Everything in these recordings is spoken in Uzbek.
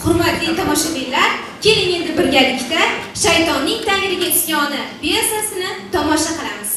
Hurmatli tomoshabinlar, keling endi birgalikda Shaytonning tangriga isyoni piyesasini tomosha qilamiz.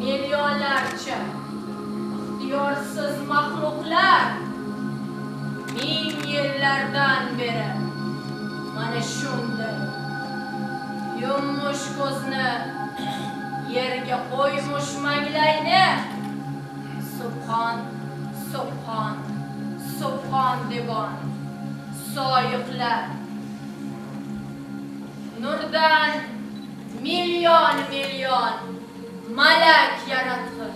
Milyonlarca ixtiyorsiz mahluqlar ming yillardan beri mana shunday yummush ko'zni yerga qo'ymush manglayni subhon subhon subhon degan soyiqlar nurdan milyon malak yaratg'in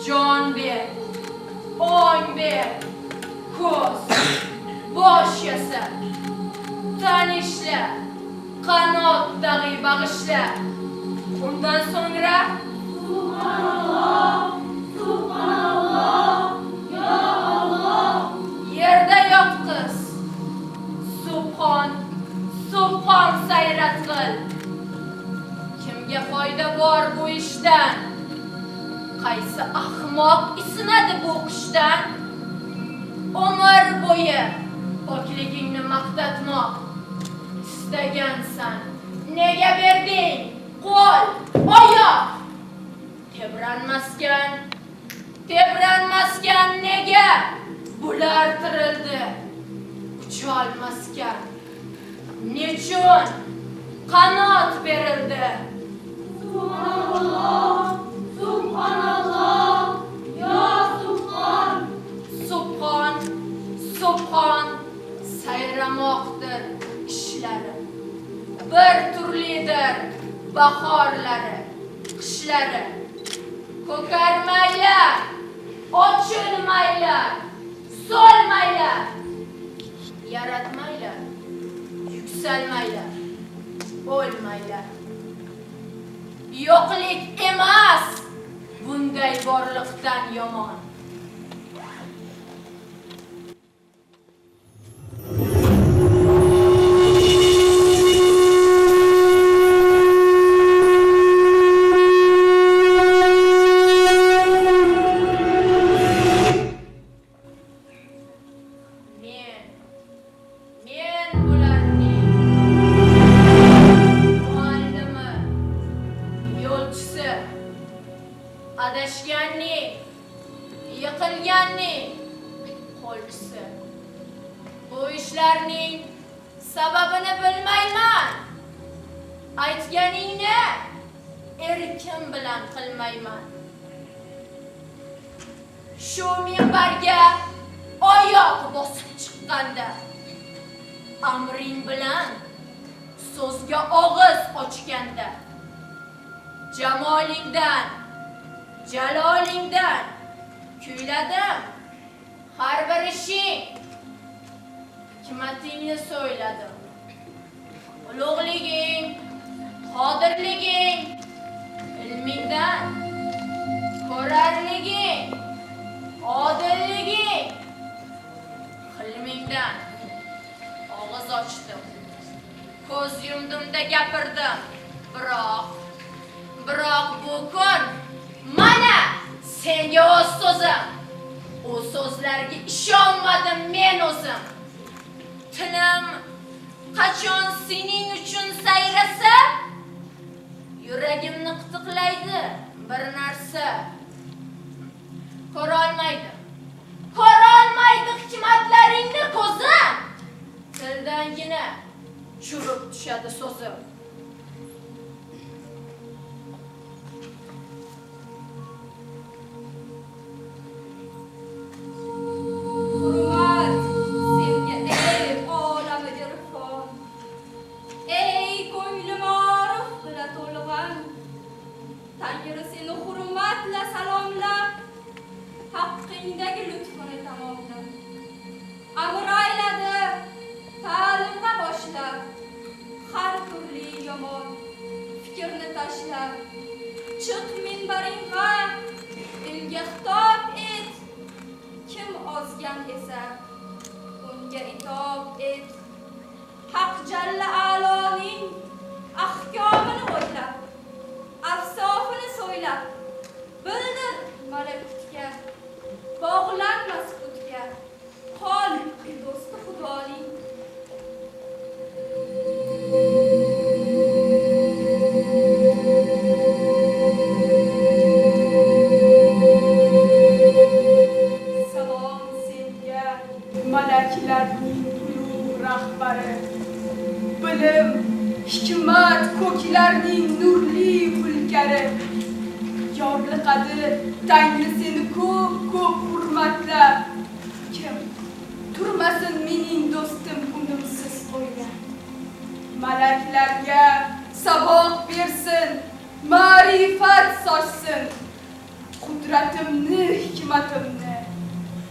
jon ber, ong ber, ko'z, bosh yasa, tanishla, qanot dag'i bag'ishla. Undan so'ngra Subhanalloh, Subhanalloh, ya Allah. Yerda yotqiz, subhon, subhon sayrat qil. Kimga foyda bor bu ishdan? Qaysi ahmoq isinadi bu qishdan? Umr bo'yi pokligingni maqtatmoq istagansan. Nega berding qo'l, oyoq? Tebranmaskan nega? Bular tirildi ucholmaskan. Nechun qanot berildi? Subhanalloh, Subhanalloh, ya Subhan. Subhan, Subhan sayramoqdir ishlari. Bir turlidir bahorlari, qishlari. Ko'karmaylar, ochilmaylar, so'lmaylar. Yaratmaylar, yuksalmaylar, o'lmaylar. Yo'qlik emas, bunday borliqdan yomon. Men bularning muallimi, yo'lchisi, adashganning, yiqilganning qo'lchisi. Bu ishlarning sababini bilmayman. Aytganingni erkim bilan qilmayman. Shu minbarga oyoq bosib chiqqanda amring bilan so'zga og'iz ochganda jamolingdan, jalolingdan kuyladim. Har bir ishing hikmatingni so'yladim. Ulug'liging, qodirliging, ilmingdan ko'rarliging, odilliging, hilmingdan og'iz ochdim. Ko'z yumdimda gapirdim. Biroq bu kun so'zim. O so'zlarga ishonmadim men o'zim. Tilim qachon sening uchun sayrasa, yuragimni qitiqlaydi bir narsa. Ko'rolmaydi hikmatlaringni ko'zim. Tildangina churib tushadi so'zim. Hurmat senga ey olami irfon, ey ko'nglim orif bila to'lg'an. Tangri seni hurmatla salomlab, haqqingdagi lutfini tamomlab. Amr ayladi ta'limga boshlab, har turli yomon fikrni tashlab. Chiq minbaringga, elga xitob et. Kim ozgan esa unga itob et. Haq Jalla A'loning ahkomini o'ylab, afsofini so'ylab, bildir malakutga, bog'lanmas kutga, qol do'sti Xudoning. Salom senga, malaklarning ulug' rahbari. Bilim, hikmat ko'klarning nurli hulkari. Yorliqadi Tangri seni ko'p hurmatlab. Kim turmasin mening do'stim unimsiz qo'ygan. Malaklarga saboq bersin, ma'rifat sochsin. Qudratimni, hikmatimni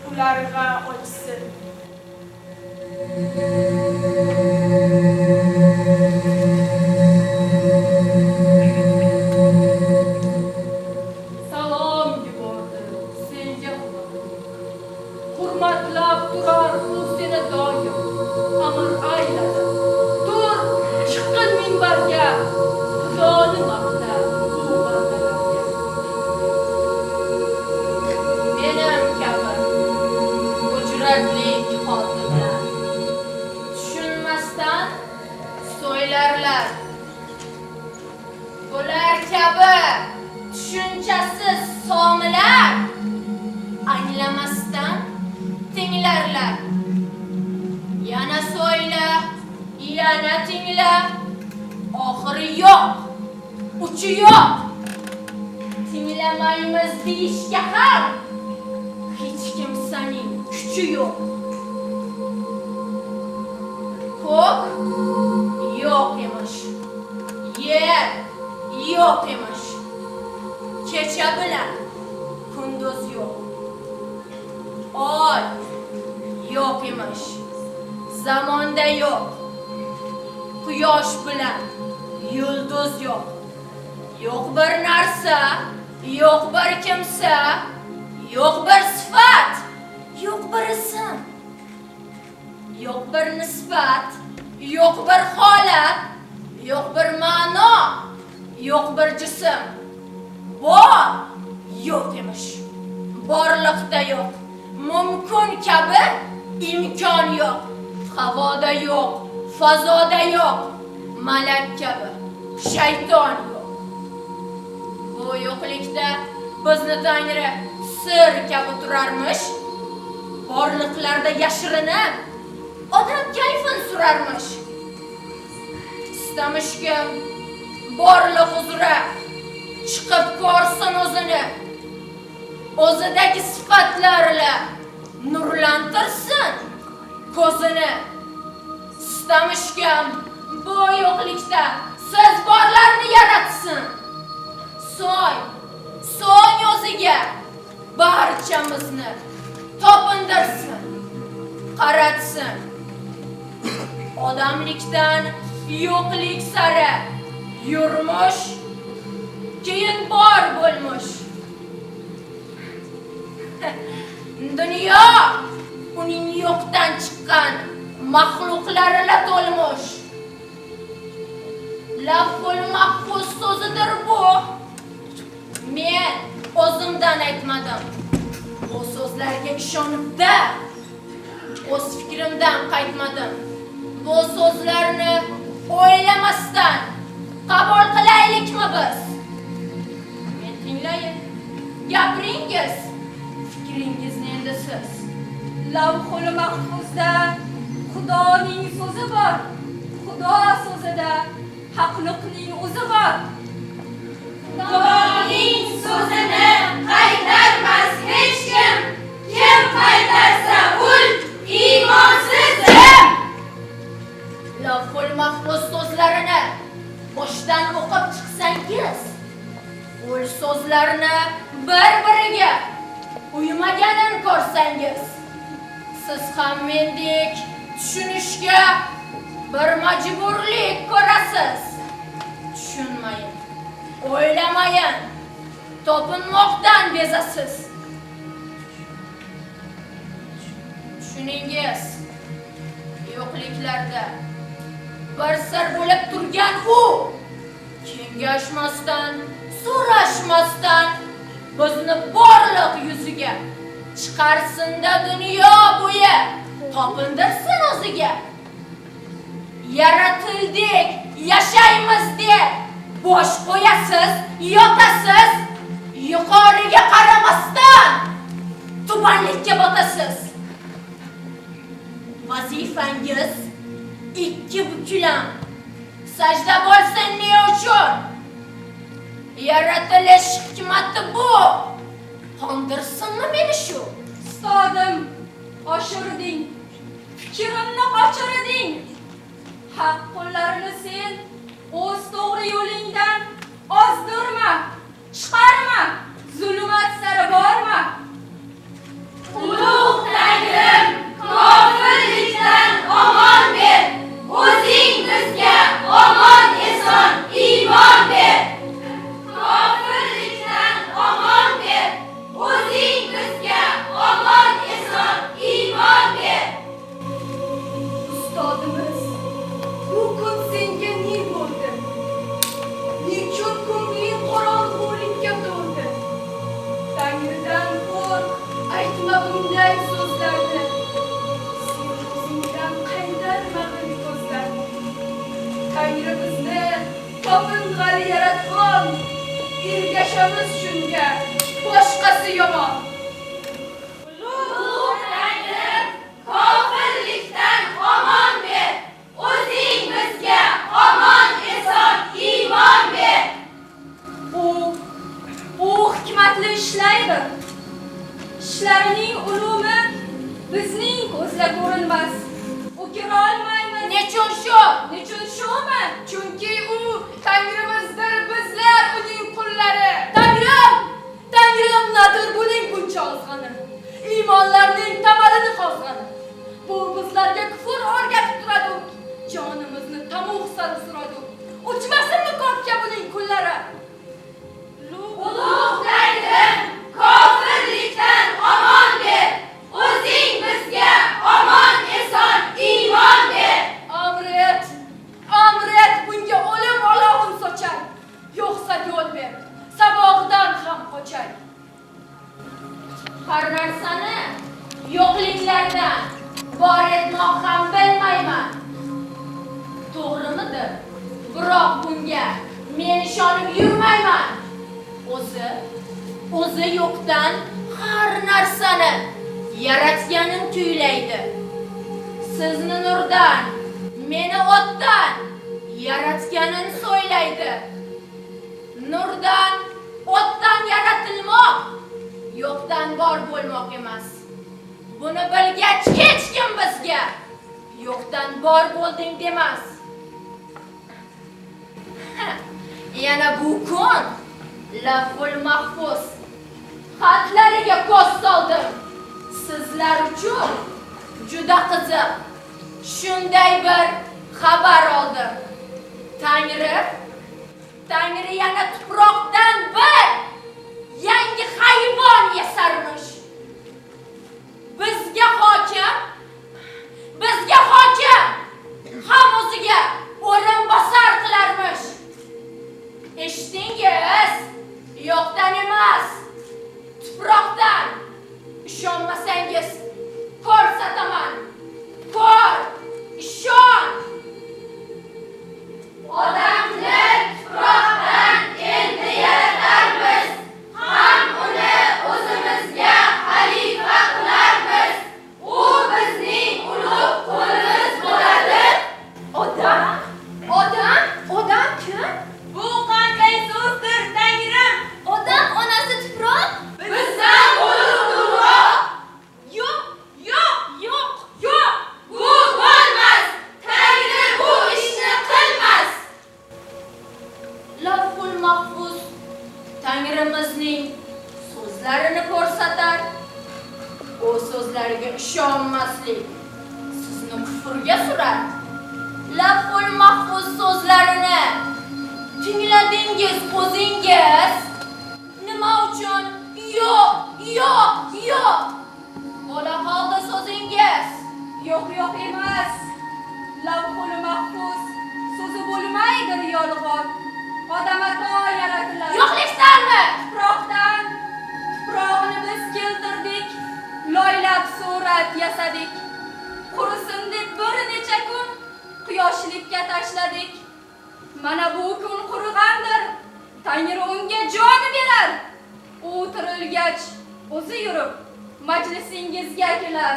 ularga ochsin. Salom yubordi senga hurmatlab turar u seni doim. Amr ayladi tur chiqqin minbarga, Xudoni maqta bu bandalarga. Benim kabi hujratli xotinlar tushunmasdan so'ylarlar. Bular kabi tushunchasiz somilar anglamasdan tinglarlar. Yana so'yla, yana tingla. Oxiri yo'q, uchi yo'q. Tinglamaymiz deyishga ham hech kimsaning kuchi yo'q. Ko'k yo'q emish, yer yo'q emish. Kecha bilan kunduz yo'q. Oy yo'q emish, zamonda yo'q. Quyosh bilan yulduz yo'q. Yo'q bir narsa, yo'q bir kimsa, yo'q bir sifat, yo'q bir ism, yo'q bir nisbat, yo'q bir holat, yo'q bir ma'no, yo'q bir jism. Bor yo'q emish, borliqda yo'q. Mumkin kabi imkon yo'q. Havoda yo'q, fazoda yo'q. Malak kabi shayton yo'q. Bu yo'qlikda bizni Tangri sir kabi turarmish. Borliqlarda yashirinib odam kayfin surarmish. Istamishkim borliq uzra chiqib ko'rsin o'zini. O'zidagi sifatlarla nurlantirsin ko'zini. Istamishkim bu yo'qlikda siz borlarni yaratsin. So'ng o'ziga barchamizni topindirsin, qaratsin. Odamlikdan yo'qlik sari yurmush, keyin bor bo'lmush. Dunyo uning yo'qdan chiqqan maxluqlarla to'lmush. Laful mahfuz so'zidir bu. Men o'zimdan aytmadim. so'zlarga ishonib-da o'z fikrimdan qaytmadim. Bu so'zlarni o'ylamasdan qabul qilaylikmi biz? Men tinglayin. Gapiringiz. Fikringizni endi siz. Lavhul mahfuzda Xudoning so'zi bor. Xudo so'zida haqliqning o'zi bor. Xudoning so'zini qaytarmas hech kim. Kim qaytarsa ul iymonsizdir. Lavhul mahfuz so'zlarini boshdan o'qib chiqsangiz, ul so'zlarni bir-biriga uymaganini ko'rsangiz, siz ham mendek tushunishga bir majburlik ko'rasiz. Tushunmayin, o'ylamayin, topinmoqdan bezasiz. Tushuningiz, yo'qliklarda bir sir bo'lib turgan u kengashmasdan, so'rashmasdan bizni borliq yuziga chiqarsin-da dunyo bo'yi topindirsin o'ziga. Yaratildik, yashaymiz deb bosh qo'yasiz, yotasiz, yuqoriga qaramasdan tubanlikka botasiz. Vazifangiz ikki bukilam sajda bo'lsin ne uchun? Yaratilish hikmati bu. Qondirsinmi meni shu? Ustodim, oshirding. Fikrimni qochirding. Haq qo'llarini sen o'z to'g'ri yo'lingdan ozdirma, chiqarma, zulmat sari borma. Ulug' Tangrim, kofirlikdan omon ber. O'zing bizga omon eson iymon ber. Kofirlikdan omon ber. O'zing bizga omon eson iymon ber. Ustodimiz, bu kun senga ne bo'ldi? Nechun ko'ngling qorong'ulikka to'ldi? Tangridan qo'rq, aytma bunday so'zlarni. Sen o'zingdan qaytarmading ko'zlarni. Tangrimizni toping'ali yaratgan, ergashamiz shunga, boshqasi yomon. Ulug' Tangrim, kofirlikdan omon ber. O'zing bizga omon eson iymon ber. U hikmatli ishlaydi. Ishlarining ulumi bizning ko'zga ko'rinmas. U kira olmaymiz. Nechun shu? Nechun shumi? Chunki u Tangrimizdir, bizlar uning qullari. Tangrim nadir buning buncha ozg'ani? Iymonlarning tamalini qozg'ani. Bu bizlarga kufr o'rgatib turadi. Jonimizni tamuq sari suradi. Uchmasinmi ko'kka buning kullari? Ulug' Tangrim, kofirlikdan omon ber. O'zing bizga omon eson iymon ber. Amret bunga o'lim olovin sochar. Yo'qsa yo'l ber, sabog'idan ham qochay. Har narsani yo'qliklardan bor etmoq ham bilmayman. To'g'rimidir? Biroq bunga men ishonib yurmayman. O'zi yo'qdan har narsani yaratganin tuylaydi. Sizni nurdan, meni o'tdan yaratganin so'ylaydi. Nurdan, o'tdan yaratilmoq yo'qdan bor bo'lmoq emas. Buni bilgach hech kim bizga yo'qdan bor bo'lding demas. Yana bu kun Lavhul mahfuz xatlariga ko'z soldim. Sizlar uchun juda qiziq shunday bir xabar oldim. Tangri yana tuproqdan bir yangi hayvon yasarmish. Bizga hokim ham o'ziga o'rinbosar qilarmish. Eshitdingiz? Yo'qdan emas, tuproqdan. mahfuz Tangrimizning so'zlarini ko'rsatar. O so'zlariga ishonmaslik sizni kufrga surar. Laful mahfuz so'zlarini tingladingiz o'zingiz. Nima uchun? Yo'q. Bo'la qoldi so'zingiz. Yo'q emas. Lavhul mahfuz so'zi bo'lmaydir yolg'on. Odam ato yaratiladi. Yo'qlikdanmi? Tuproqni biz keltirdik. Loylab surat yasadik. Qurisin deb bir necha kun quyoshlikka tashladik. Mana bu kun qurg'andir. Tangri unga jon berar. U tirilgach o'zi yurib majlisingizga kelar.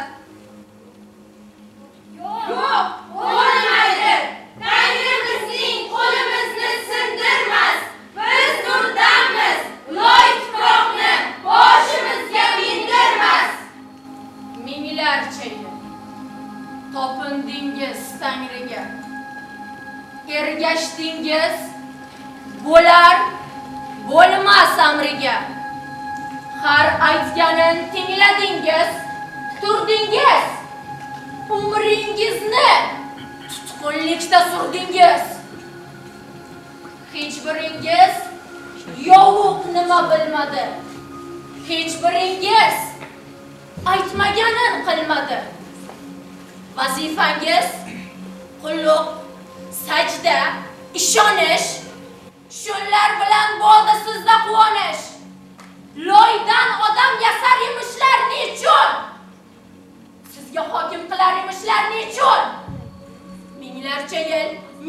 Yo'q, bo'lmaydi. Tangri bizning qo'limizni sindirmas. Biz nurdamiz. Loy tuproqni boshimizga mindirmas. Minglarcha yil topindingiz Tangriga. Ergashdingiz bo'lar, bo'lmas amriga. Har aytganin tingladingiz, turdingiz. Umringizni tutqunlikda surdingiz. Hech biringiz yovuq nima bilmadi. Hech biringiz aytmaganin qilmadi. Vazifangiz qulluq, sajda, ishonish. Shunlar bilan bo'ldi sizda quvonish. Loydan odam yasar emishlar nechun? Sizga hokim qilar emishlar nechun?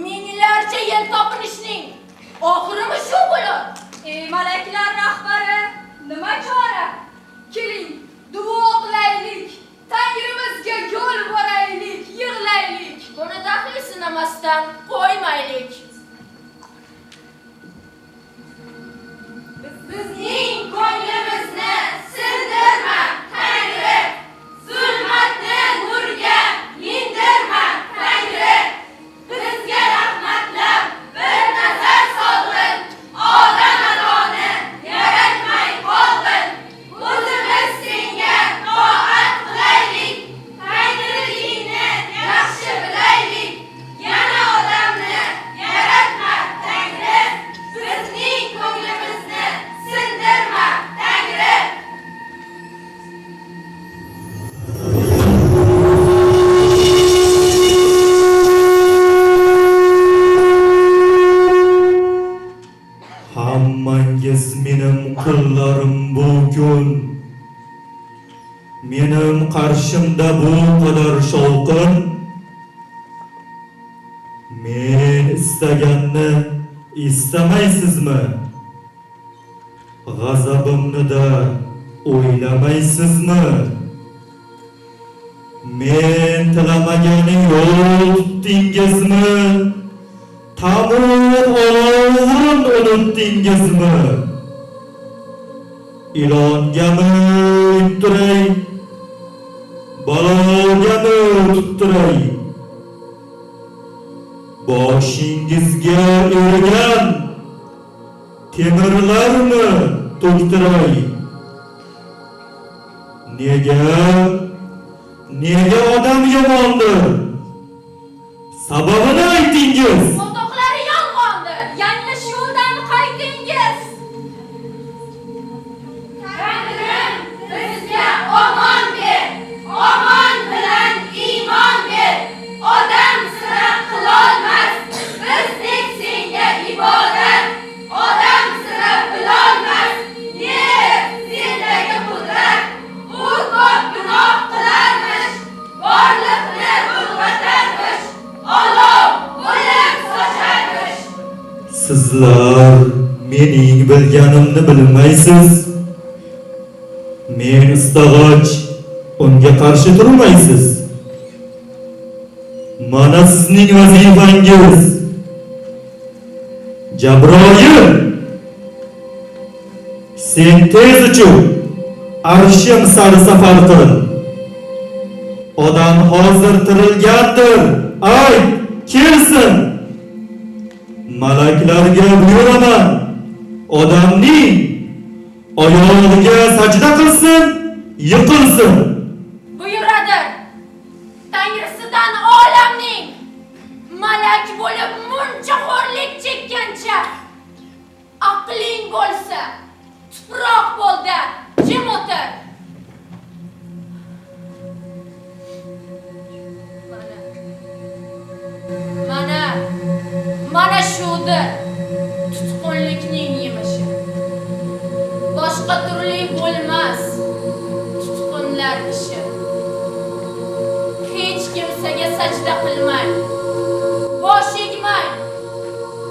Minglarcha yil topinishning oxirimi shu bo'lur? Ey malaklar rahbari, nima chora? Keling, duo qilaylik. Tangrimizga yo'l boraylik, yig'laylik. Buni daxli sinamasdan qo'ymaylik. Bizning ko'nglimizni sindirma, Tangri. Zulmatni nurga mindirma, Tangri. Bizga rahmatlab bir nazar solg'in. Odam adoni yaratmay qolg'in. O'zimiz senga toat qilaylik. Tangriligingni yaxshi bilaylik. Yana odamni yaratma, Tangri. Bizning ko'nglimizni sindirma, Tangri. Hammangiz menim qullarim bugun. Menim qarshimda bu qadar shovqin. Men istaganni istamaysizmi? G'azabimni da o'ylamaysizmi? Men tilamagani yo'l tutdingizmi? Tamom olovin unutdingizmi? Ilongami turay, balogami tuttiray. Boshingizga ergan temirlarmi to'ktiray? Nega odam yomondir? Sababini aytingiz. Qo'toqlari yolg'ondir. Yanglish yo'ldan qaytingiz. Tangrim bizga omon ber. Omon bilan iymon ber. Odam sira qilolmas. Bizdek senga ibodat. Odam sira bilolmas. Ne sendagi qudrat. U ko'p gunoh qilarmish. Borliqni bulg'atarmish. Olov bo'lib socharmish. Sizlar mening bilganimni bilmaysiz. Men istag'och unga qarshi turmaysiz. Mana sizning vazifangiz. Jabroil, sen tez uchun arshim sari safar qil. Odam hozir tirilgandir. Ay, kelsin. Malaklarga buyuraman. odamning oyog'iga sajda qilsin, yiqilsin. Buyuradir. Tangirisidan olamning malak bo'lib muncha xo'rlik chekkancha aqling bo'lsa tuproq bo'ldi, jim o'tir. Mana shudir tutqunlikning yemishi. Boshqa turli bo'lmas tutqunlar ishi. Hech kimsaga sajda qilmang, bosh egmang,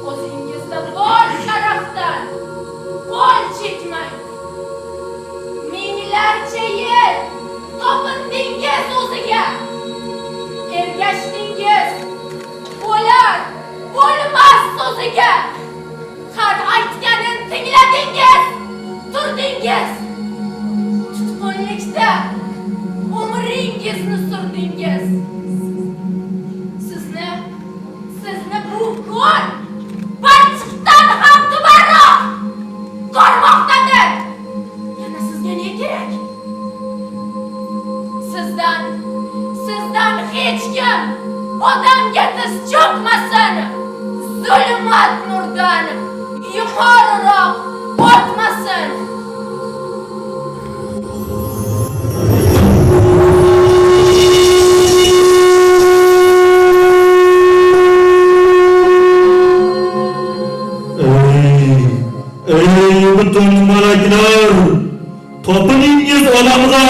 o'zingizda bor sharafdan qo'l chekmang. Minglarcha yil topindingiz o'ziga, ergashdingiz bo'lar bo'lmas so'ziga. Har aytganin tingladingiz, turdingiz. Tutqunlikda umringizni surdingiz. Sizni bu kun balchiqdan ham tubanroq ko'rmoqdadir. Yana sizga ne kerak? Sizdan hech kim odamga tiz cho'kmasin. Zulmat nurdan yuqoriroq o'tmasin. Ey butun malaklar, topiningiz odamga.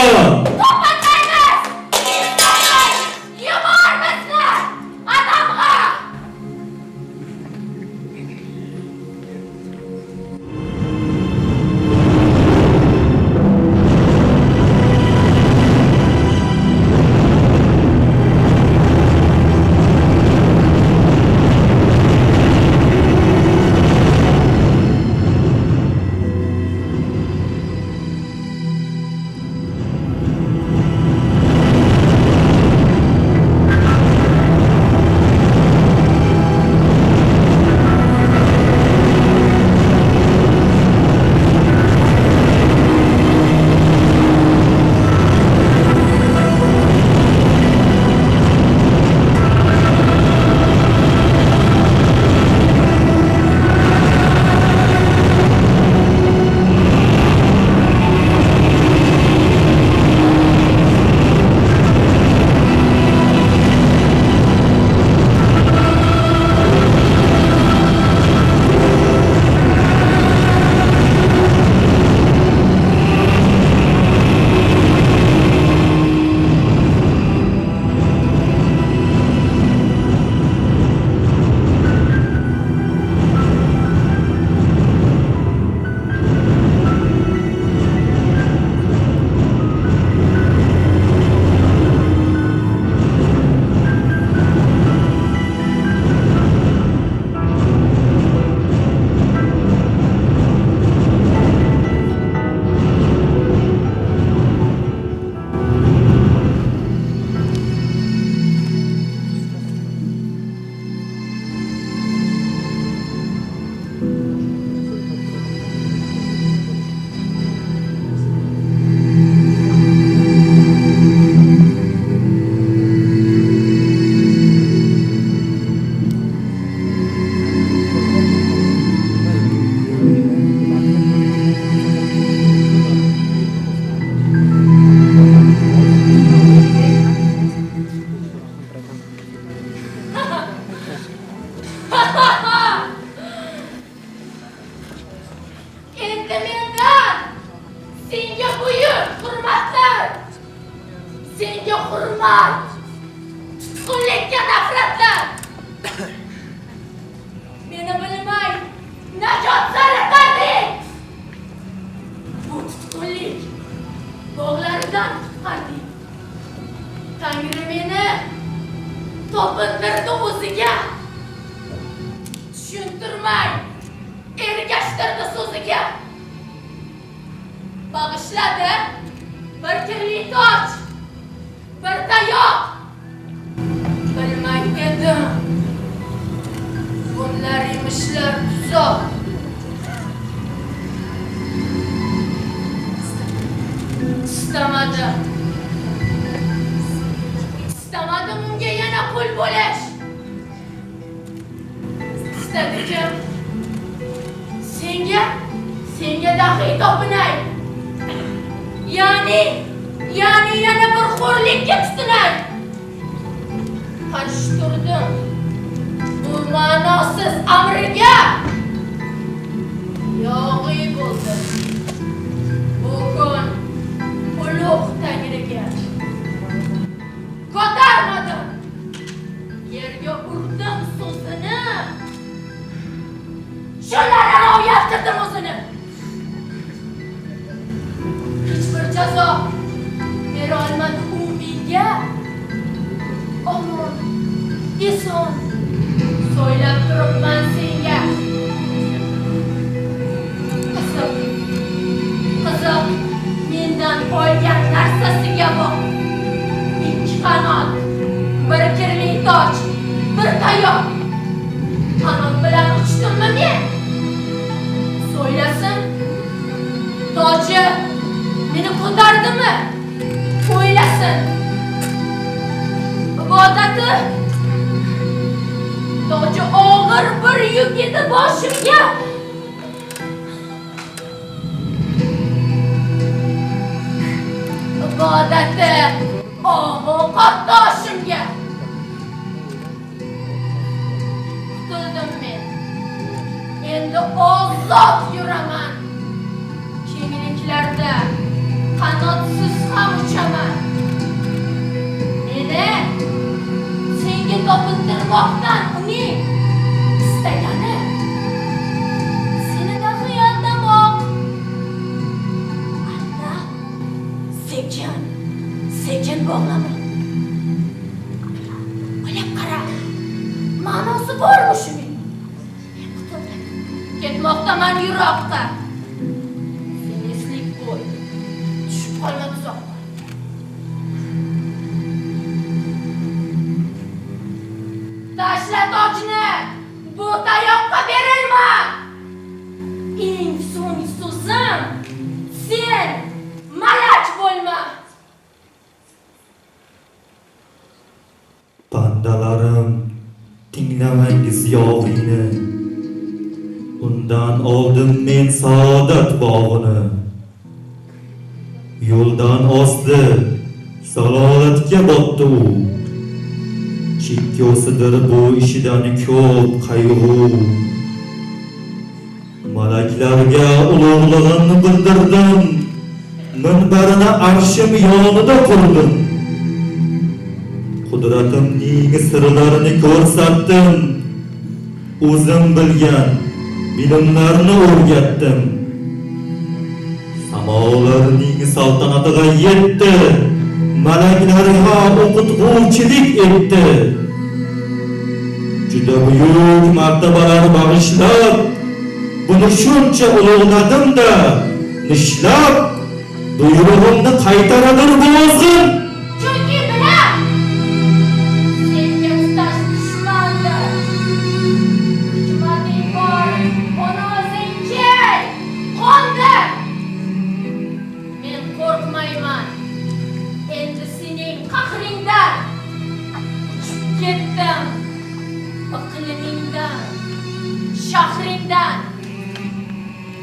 topindirdi o'ziga. Tushuntirmay, ergashtirdi so'ziga. Bag'ishladi bir kirli toj, bir tayoq. Bilmay edim, bunlar emishlar tuzoq. Istamadim unga yana qul bo'lish. Istadikim senga daxiy topinay. Ya'ni yana bir xo'rlikka tutinay. Qarshi turdim bu ma'nosiz amriga. Yog'iy bo'ldi bu kun ulug' Tangriga. Ko'tarmadim, yerga urdim so'zini. Shularga rioya qildim o'zini. Hech bir jazo bera olmadi u menga. Omon, eson so'ylab turibman senga. Qiziq, mendan olgan narsasiga boq. Ikki qanot, bir kirli toj, bir tayoq. Qanot bilan uchdimmi men? So'ylasin, toji meni ko'tardimi? O'ylasin, ibodati toji og'ir bir yuk edi boshimga. Ibodati og'ir qatdoshimga. Qutuldim men, endi ozod yuraman. Kengliklarda qanotsiz ham uchaman. Meni senga topintirmoqdan uning istagani seni daxiy aldamoq. Aldab, sekin bog'lama. O'ylab qara, ma'nosi bormi shuning? Men qutuldim, ketmoqdaman yiroqqa. Sen eslik qo'y, tushib qolma tuzoqqa. Tashla tojni, bu tayoqqa berilma. Eng so'ng so'zim, sen malak bo'lma. Bandalarim, tinglamangiz yog'iyni. Undan oldim men saodat bog'ini. Yo'ldan osdi, zalolatga botdi u. Chekkosidir bu ishidan ko'p qayg'u. Malaklarga ulug'lig'imni bildirdim. Minbarini arshim yonida qurdim. Qudratimning sirlarini ko'rsatdim. O'zim bilgan bilimlarni o'rgatdim. Samolarning saltanatiga yetdi. Malaklarga o'qituvchilik etdi. Juda buyuk martabalar bag'ishlab, buni shuncha ulug'ladim-da, nishlab buyrug'imni qaytaradir bu o'zim. Chunki bilan senga ustash dushmandir. Hikmating bor, uni o'zing kel, qondir. Men qo'rqmayman. Endi sening qahringdan uchib ketdim. Iqlimingdan, shahringdan,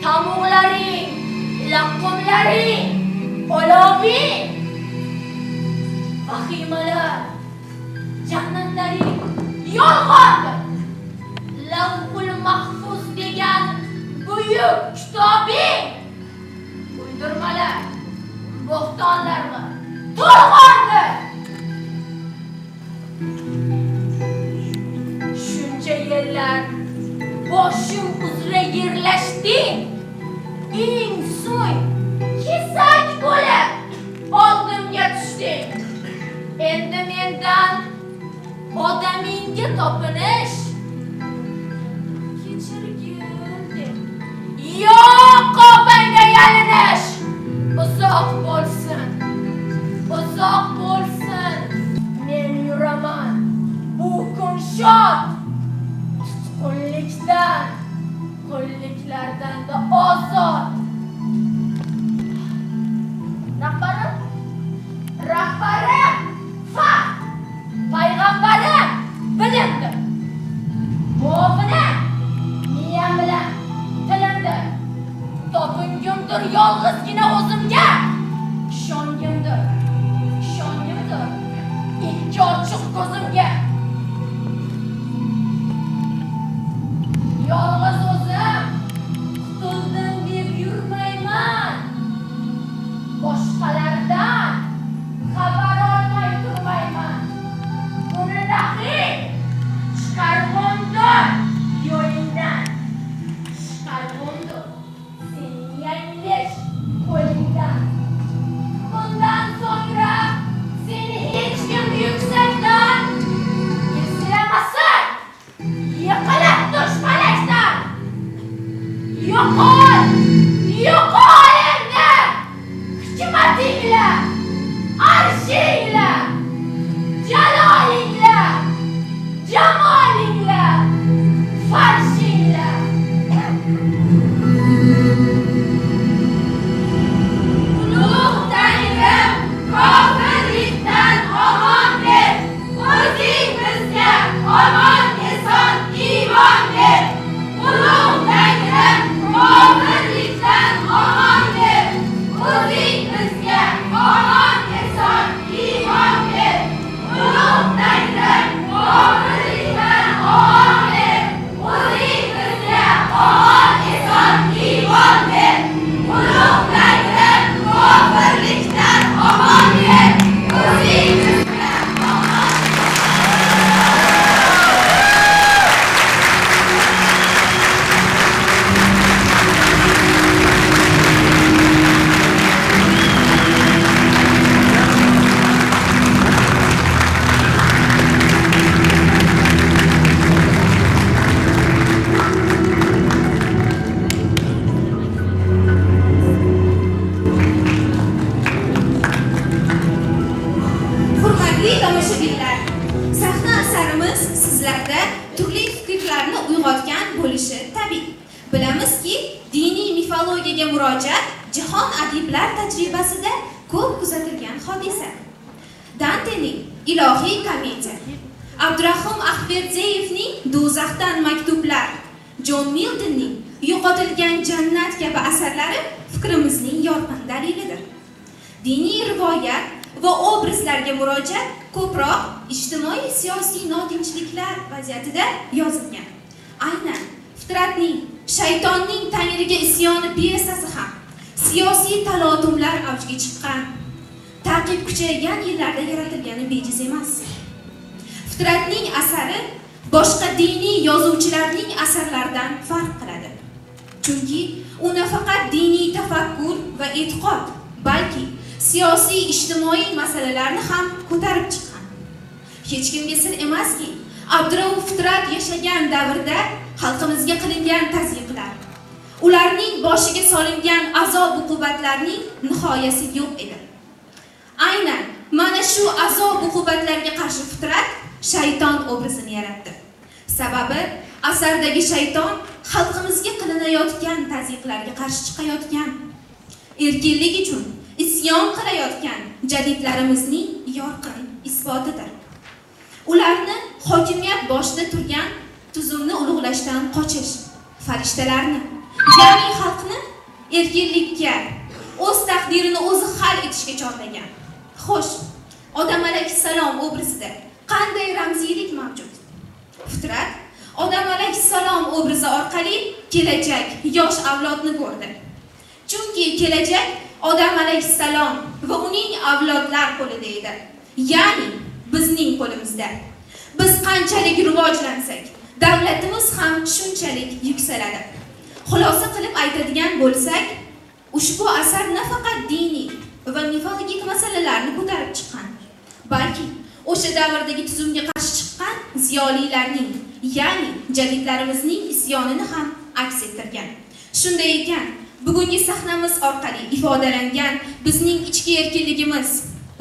tamuqlaring, laqumlaring, oloving, vahimalar, jannatlaring yolg'ondir. Lavhul mahfuz degan buyuk kitobing uydirmalar, bo'xtonlarmi, to'lg'ondir. Shuncha yillar boshim uzra yerlashding. Eng so'ng kesak bo'lib oldimga tushding. Endi mendan odamingga topinish kechirgin deb yo'q qopangga yalinish uzoq bo'lsin. Men yuraman bu kun shod, tutqunlikdan, qulliklardan da ozod. Rahbarim yo'qdir yolg'izgina o'zimga. Ishongimdir ikki ochiq ko'zimga. Yolg'iz o'zim qutuldim deb yurmayman. Boshqalardan xabar olmay turmayman. Buni dahi chiqarg'ondir yo'lingdan. Chiqarg'ondir seni yanglish qo'lingdan. Bundan so'ngra seni hech kim yuksakdan esiramasin. Yiqilib tush falakdan. Yo'qol endi hikmatingla, arshingla, jalolingla, jamolingla, farshingla. Ulug' Tangrim kofirlikdan omon ber, o'zing bizga omon eson iymon ber. Ulug' Tangrim kofirlikdan omon ber, o'zing bizga omon eson iymon ber. Ulug' Tangrim kofirlikdan omon ber, o'zing bizga omon eson iymon ber. Ulug' Tangrim kofirlikdan omon ber, o'zing bizga Hurmatli tomoshabinlar, sahna asarimiz sizlarda turli fikrlarni uyg'otgan bo'lishi tabiiy. Bilamizki, diniy mifologiyaga murojaat jahon adiblar tajribasida ko'p kuzatilgan hodisa. Dantening Ilohiy komediya, Abdurahim Ahmedzeyevning Do'zaxdan maktublar, Jon Miltonning Yo'qotilgan jannat kabi asarlari fikrimizning yorqin dalilidir. Diniy rivoyat va obrazlarga murojaat ko'proq ijtimoiy siyosiy notinchliklar vaziyatida yozilgan. Aynan Fitratning, Shaytonning Tangriga isyoni piyesasi ham siyosiy talotumlar avjiga chiqqan, ta'qib kuchaygan yillarda yaratilgani bejiz emas. Fitratning asari boshqa diniy yozuvchilarning asarlaridan farq qiladi. Chunki u nafaqat diniy tafakkur va e'tiqod, balki siyosiy ijtimoiy masalalarni ham ko'tarib chiqqan. Hech kimga sir emaski, Abdurauf Fitrat yashagan davrda xalqimizga qilingan tazyiqlar, ularning boshiga solingan azob-uqubatlarning nihoyasi yo'q edi. Aynan mana shu azob-uqubatlarga qarshi Fitrat shayton obrazini yaratdi. Sababi asardagi shayton xalqimizga qilinayotgan tazyiqlarga qarshi chiqayotgan, erkinlik uchun isyon qilayotgan jadidlarimizning yorqin isbotidir. Ularni hokimiyat boshida turgan tuzumni ulug'lashdan qochish, farishtalarni, ya'ni xalqni erkinlikka, o'z taqdirini o'zi hal etishga chorlagan. Xo'sh, Odam alayhissalom obrazida qanday ramziylik mavjud? Fitrat Odam alayhissalom obrazi orqali kelajak yosh avlodni ko'rdi. Chunki kelajak Odam alayhissalom va uning avlodlar qo'lida edi. Ya'ni bizning qo'limizda. Biz qanchalik rivojlansak, davlatimiz ham shunchalik yuksaladi. Xulosa qilib aytadigan bo'lsak, ushbu asar nafaqat diniy va mifologik masalalarni ko'tarib chiqqan, balki o'sha davrdagi tuzumga qarshi chiqqan ziyolilarning, ya'ni jadidlarimizning isyonini ham aks ettirgan. Shunday ekan, bugungi sahnamiz orqali ifodalangan bizning ichki erkinligimiz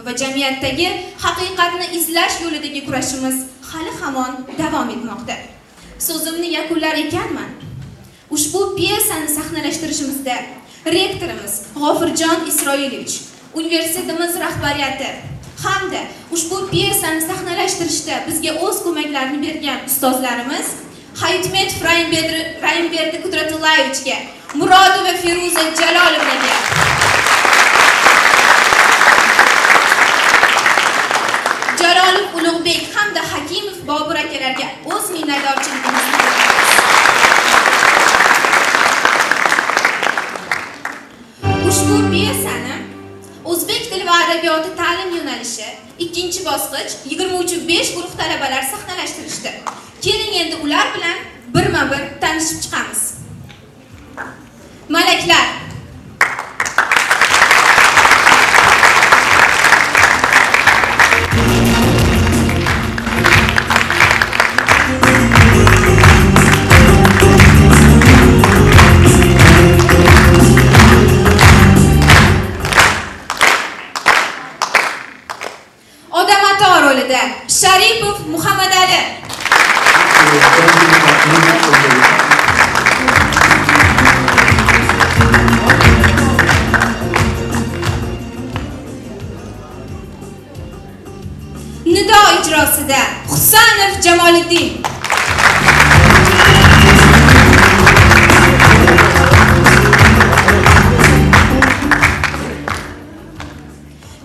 va jamiyatdagi haqiqatni izlash yo'lidagi kurashimiz hali hamon davom etmoqda. So'zimni yakunlar ekanman. Ushbu piyesani sahnalashtirishimizda rektorimiz G'ofirjon Isroilovich, universitetimiz rahbariyati hamda ushbu piyesani sahnalashtirishda bizga o'z ko'maklarini bergan ustozlarimiz Hayitmet Raimberdi Qudratullayevichga, Murodova Feruza Jalolovnaga Ushbu piyesani O'zbek tili va adabiyoti ta'lim yo'nalishi 2-bosqich 23-5 guruh talabalari sahnalashtirishdi. Keling endi ular bilan birma-bir tanishib chiqamiz. Malaklar. Odamato rolida Sharipov Muhammadali. Nido ijrosida Husanov Jamoliddin.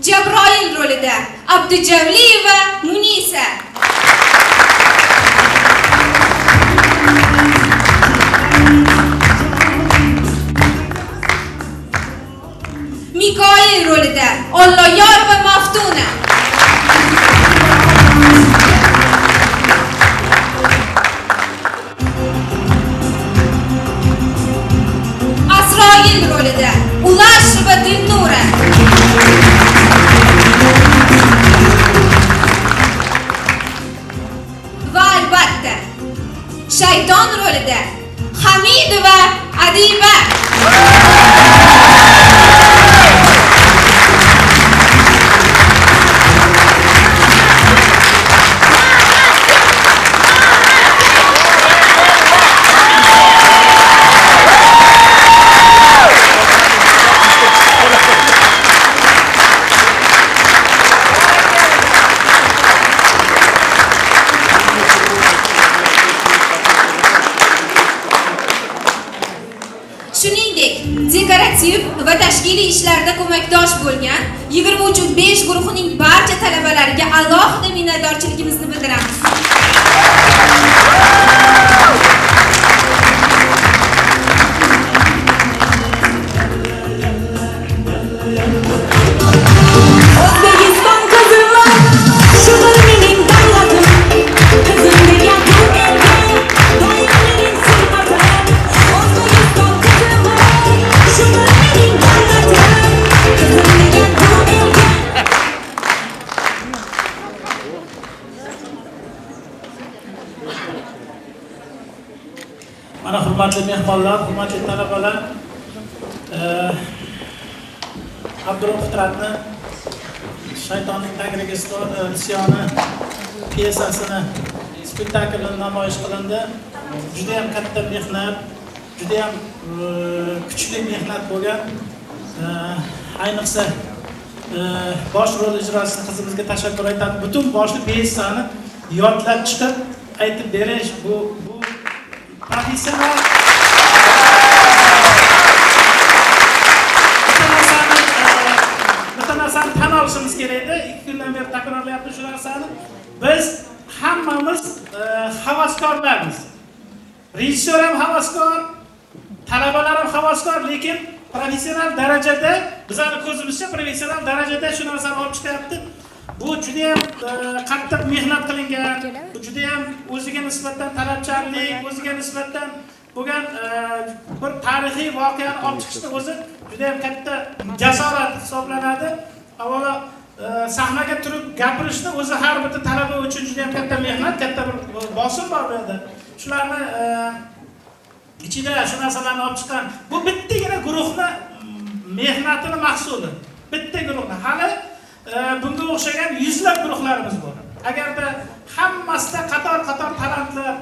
Jabroil rolida Abdujavliyeva Munisa. Mikoil rolida Olloyorova Maftuna. Asroil rolida Ulasheva Dilnura. Va albatta shayton rolida Hamidova Adiba. Shuningdek, dekorativ va tashkiliy ishlarda ko'makdosh bo'lgan 23-5 guruhining barcha talabalariga alohida minnatdorchiligimizni bildiramiz. O'zbekiston qizlar, shular mening davlatim. Qizim degan bu elga doimlaring sirmadi. O'zbekiston qizlar, shular mening davlatim. Qizim degan bu elga. Mana hurmatli mehmonlar, hurmatli talabalar, Abdurahim Qudratni Shaytonning tagriga isyoni piyesasini spektaklini namoyish qilindi. Juda ham katta mehnat, juda ham kuchli mehnat bo'lgan. Ayniqsa bosh rol ijrosini qizimizga tashakkur aytaman. Butun boshli piyesani yodlab chiqib aytib berish bu professional. Bitta narsani tan olishimiz kerak edi. 2 kundan beri takrorlayapmiz shu narsani. Biz hammamiz havaskorlarmiz. Rejissyor ham havaskor, talabalar ham havaskor, lekin professional darajada, bizning ko'zimizcha professional darajada shu narsani olib chiqyapti. Bu juda ham qattiq mehnat qilingan, bu juda ham o'ziga nisbatan talabchanlik, o'ziga nisbatan bo'lgan bir tarixiy voqeani olib chiqishni o'zi juda ham katta jasorat hisoblanadi. Avvalo sahnaga turib gapirishni o'zi har bir talaba uchun juda ham katta mehnat, katta bir bosim bor bu yerda. Shularni ichida shu narsalarni olib chiqqan. Bu bittagina guruhni mehnatini mahsuli. Bitta guruhni. Hali bunga o'xshagan yuzlab guruhlarimiz bor. Agarda hammasida qator talantlar, qator